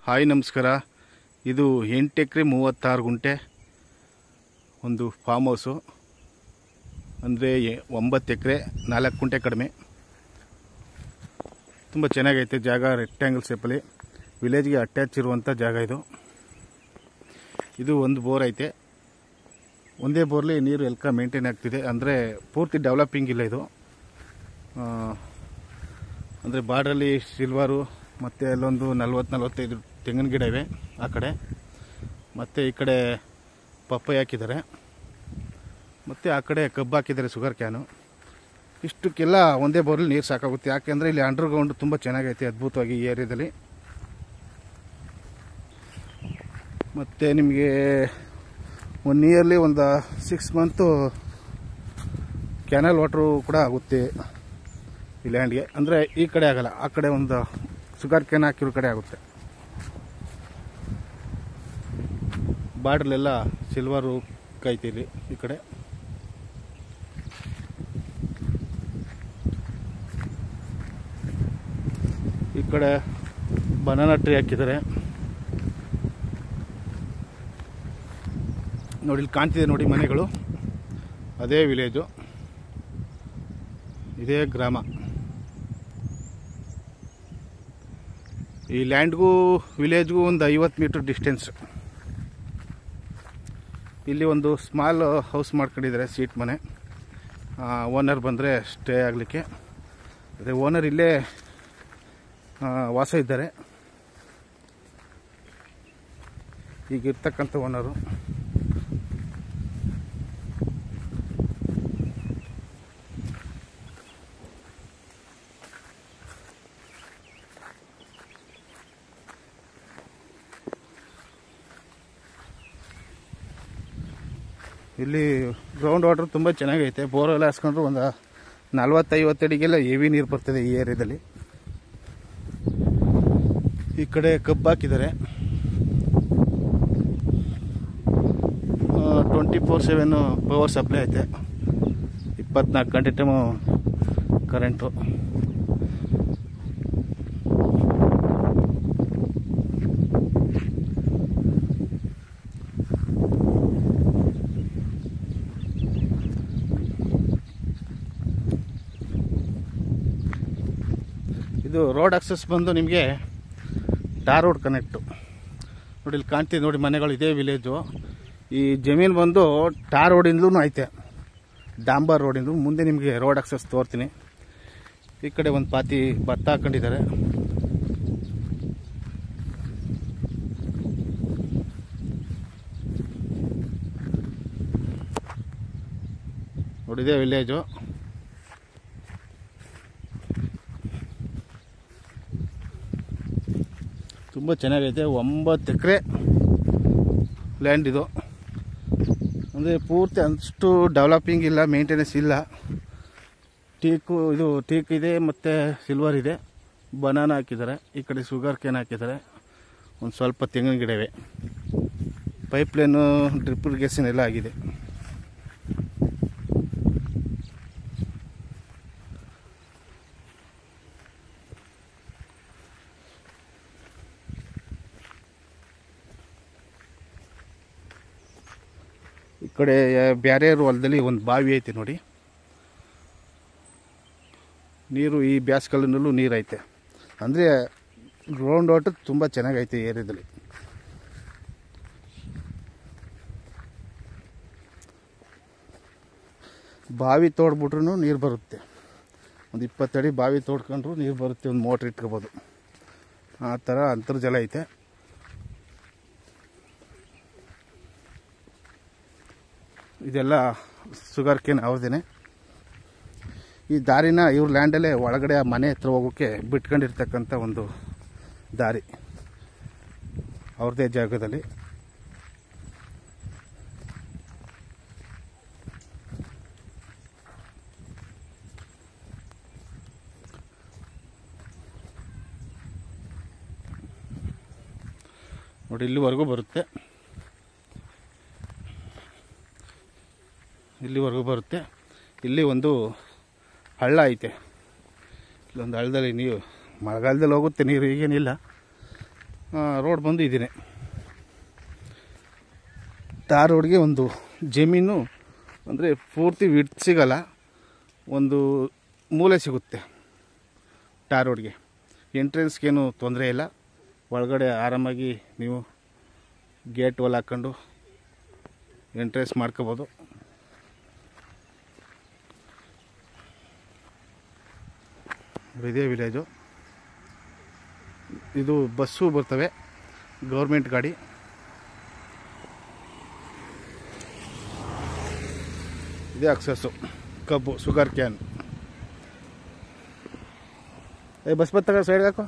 Hi ನಮಸ್ಕಾರ. ಇದು 8 ಎಕರೆ 36 ಗುಂಟೆ ಒಂದು ಫಾರ್ಮ್ ಹೌಸು. ಅಂದರೆ 9 ಎಕರೆ 4 ಗುಂಟೆ ಕಡಿಮೆ. ತುಂಬ ಚೆನ್ನಾಗೈತೆ ಜಾಗ. ರೆಕ್ಟ್ಯಾಂಗಲ್ ಶೇಪಲ್ಲಿ ವಿಲೇಜ್ಗೆ ಅಟ್ಯಾಚ್ ಇರುವಂಥ ಜಾಗ ಇದು. ಇದು ಒಂದು ಬೋರ್ ಐತೆ. ಒಂದೇ ಬೋರ್ಲಿ ನೀರು ಎಲ್ಕ ಮೇಂಟೈನ್ ಆಗ್ತಿದೆ. ಅಂದರೆ ಪೂರ್ತಿ ಡೆವಲಪಿಂಗ್ ಇಲ್ಲ ಇದು. ಅಂದರೆ ಬಾರ್ಡ್ರಲ್ಲಿ ಸಿಲ್ವರು ಮತ್ತು ಅಲ್ಲೊಂದು 40-45 ತೆಂಗಿನ ಗಿಡ ಇವೆ ಆ ಕಡೆ. ಮತ್ತು ಈ ಕಡೆ ಪಪ್ಪಾಯ ಹಾಕಿದ್ದಾರೆ. ಮತ್ತು ಆ ಕಡೆ ಕಬ್ಬು ಹಾಕಿದ್ದಾರೆ, ಶುಗರ್ ಕ್ಯಾನು. ಇಷ್ಟಕ್ಕೆಲ್ಲ ಒಂದೇ ಬೋರಲ್ಲಿ ನೀರು ಸಾಕಾಗುತ್ತೆ. ಯಾಕೆಂದರೆ ಇಲ್ಲಿ ಅಂಡರ್ಗ್ರೌಂಡ್ ತುಂಬ ಚೆನ್ನಾಗೈತೆ ಅದ್ಭುತವಾಗಿ ಈ ಏರಿಯಾದಲ್ಲಿ. ಮತ್ತು ನಿಮಗೆ 1 ಇಯರ್ಲಿ ಒಂದು 6 ಮಂತು ಕ್ಯಾನಲ್ ವಾಟ್ರು ಕೂಡ ಆಗುತ್ತೆ ಈ ಲ್ಯಾಂಡ್ಗೆ. ಅಂದರೆ ಈ ಕಡೆ ಆಗಲ್ಲ, ಆ ಕಡೆ ಒಂದು ಶುಗರ್ ಕ್ಯಾನ್ ಹಾಕಿರೋ ಕಡೆ ಆಗುತ್ತೆ. ಬಾರ್ಡ್ರಲ್ಲೆಲ್ಲ ಸಿಲ್ವರು ಕಾಯ್ತೀರಿ. ಈ ಕಡೆ ಬನಾನಾ ಟ್ರೀ ಹಾಕಿದ್ದಾರೆ ನೋಡಿ. ಇಲ್ಲಿ ಕಾಣ್ತಿದೆ ನೋಡಿ ಮನೆಗಳು. ಅದೇ ವಿಲೇಜು, ಇದೇ ಗ್ರಾಮ. ಈ ಲ್ಯಾಂಡ್ಗೂ ವಿಲೇಜ್ಗೂ ಒಂದು 50 ಮೀಟರ್ ಡಿಸ್ಟೆನ್ಸ್. ಇಲ್ಲಿ ಒಂದು ಸ್ಮಾಲ್ ಹೌಸ್ ಮಾಡ್ಕೊಂಡಿದ್ದಾರೆ, ಸೀಟ್ ಮನೆ. ಓನರ್ ಬಂದರೆ ಸ್ಟೇ ಆಗಲಿಕ್ಕೆ. ಅದೇ ಓನರ್ ಇಲ್ಲೇ ವಾಸ ಇದ್ದಾರೆ. ಈಗಿರ್ತಕ್ಕಂಥ ಓನರು. ಇಲ್ಲಿ ಗ್ರೌಂಡ್ ವಾಟರ್ ತುಂಬ ಚೆನ್ನಾಗೈತೆ. ಬೋರೆಲ್ಲ ಹಾಸ್ಕೊಂಡ್ರು ಒಂದು 40-50 ಅಡಿಗೆಲ್ಲ ಹೆವಿ ನೀರು ಬರ್ತದೆ ಈ ಏರಿಯಾದಲ್ಲಿ. ಈ ಕಡೆ ಕಬ್ಬು ಹಾಕಿದ್ದಾರೆ. 24/7 ಪವರ್ ಸಪ್ಲೈ ಐತೆ. 24 ಗಂಟೆ ಟೈಮು ಕರೆಂಟು. ಇದು ರೋಡ್ ಆಕ್ಸೆಸ್ ಬಂದು ನಿಮಗೆ ಟಾರ್ ರೋಡ್ ಕನೆಕ್ಟು ನೋಡಿ. ಇಲ್ಲಿ ಕಾಣ್ತಿದೆ ನೋಡಿ ಮನೆಗಳು. ಇದೇ ವಿಲೇಜು. ಈ ಜಮೀನು ಬಂದು ಟಾರ್ ರೋಡಿಂದಲೂ ಐತೆ, ಡಾಂಬರ್ ರೋಡಿಂದ. ಮುಂದೆ ನಿಮಗೆ ರೋಡ್ ಆಕ್ಸೆಸ್ ತೋರ್ತೀನಿ. ಈ ಕಡೆ ಒಂದು ಪಾತಿ ಭತ್ತ ಹಾಕೊಂಡಿದ್ದಾರೆ. ನೋಡಿ ಇದೇ ವಿಲೇಜು. ತುಂಬ ಚೆನ್ನಾಗೈತೆ. 9 ಎಕರೆ ಲ್ಯಾಂಡ್ ಇದು. ಅಂದರೆ ಪೂರ್ತಿ ಅಷ್ಟು ಡೆವಲಪಿಂಗ್ ಇಲ್ಲ, ಮೇಂಟೆನೆನ್ಸ್ ಇಲ್ಲ. ಟೀಕ್ ಇದೆ ಮತ್ತು ಸಿಲ್ವರ್ ಇದೆ. ಬನಾನಾ ಹಾಕಿದ್ದಾರೆ. ಈ ಕಡೆ ಶುಗರ್ ಕ್ಯಾನ್ ಹಾಕಿದ್ದಾರೆ. ಒಂದು ಸ್ವಲ್ಪ ತೆಂಗಿನ ಗಿಡ ಇವೆ. ಪೈಪ್ಲೈನು, ಡ್ರಿಪ್ ಇರಿಗೇಷನ್ ಎಲ್ಲ ಆಗಿದೆ. ಈ ಕಡೆ ಬ್ಯಾರೆ ಹೊಲದಲ್ಲಿ ಒಂದು ಬಾವಿ ಐತೆ ನೋಡಿ. ನೀರು ಈ ಬ್ಯಾಸ್ಕಾಲದಲ್ಲೂ ನೀರು ಐತೆ. ಅಂದರೆ ಗ್ರೌಂಡ್ ವಾಟರ್ ತುಂಬ ಚೆನ್ನಾಗೈತೆ ಈ ಏರಿಯಾದಲ್ಲಿ. ಬಾವಿ ತೋಡ್ಬಿಟ್ರೂ ನೀರು ಬರುತ್ತೆ. ಒಂದು 20 ಅಡಿ ಬಾವಿ ತೋಡ್ಕೊಂಡ್ರು ನೀರು ಬರುತ್ತೆ. ಒಂದು ಮೋಟ್ರ್ ಇಟ್ಕೋಬೋದು. ಆ ಥರ ಅಂತರ್ಜಲ ಐತೆ. ಇದೆಲ್ಲ ಶುಗರ್ ಕೇನ್ ಅವ್ರದೇನೆ. ಈ ದಾರಿನ ಇವ್ರ ಲ್ಯಾಂಡಲ್ಲೇ ಒಳಗಡೆ ಮನೆ ಹತ್ರ ಹೋಗೋಕ್ಕೆ ಬಿಟ್ಕೊಂಡಿರ್ತಕ್ಕಂಥ ಒಂದು ದಾರಿ ಅವ್ರದ್ದೇ ಜಾಗದಲ್ಲಿ. ನೋಡಿ ಇಲ್ಲಿವರೆಗೂ ಬರುತ್ತೆ. ಇಲ್ಲಿ ಒಂದು ಹಳ್ಳ ಐತೆ. ಇಲ್ಲೊಂದು ಹಳ್ಳದಲ್ಲಿ ನೀವು ಮಳೆಗಾಲದಲ್ಲಿ ಹೋಗುತ್ತೆ ನೀರು, ಈಗೇನಿಲ್ಲ. ರೋಡ್ ಬಂದು ಇದೇನೆ. ಟಾರ್ ರೋಡ್ಗೆ ಒಂದು ಜಮೀನು ಅಂದರೆ ಪೂರ್ತಿ ವಿಡ್ತ್ ಸಿಗಲ್ಲ, ಒಂದು ಮೂಲೆ ಸಿಗುತ್ತೆ ಟಾರ್ ರೋಡ್ಗೆ. ಎಂಟ್ರೆನ್ಸ್ಗೇನು ತೊಂದರೆ ಇಲ್ಲ, ಒಳಗಡೆ ಆರಾಮಾಗಿ ನೀವು ಗೇಟ್ ವಾಲ್ ಹಾಕ್ಕೊಂಡು ಎಂಟ್ರೆನ್ಸ್ ಮಾಡ್ಕೋಬೋದು. ಇದೇ ವಿಲೇಜು. ಇದು ಬಸ್ಸು ಬರ್ತವೆ, ಗೌರ್ಮೆಂಟ್ ಗಾಡಿ. ಇದೇ ಅಕ್ಸಸ್ಸು, ಕಬ್ಬು, ಶುಗರ್ ಕ್ಯಾನ್. ಬಸ್ ಬತ್ತಾಗ ಸೈಡ್ಗೆ ಹಾಕೋ.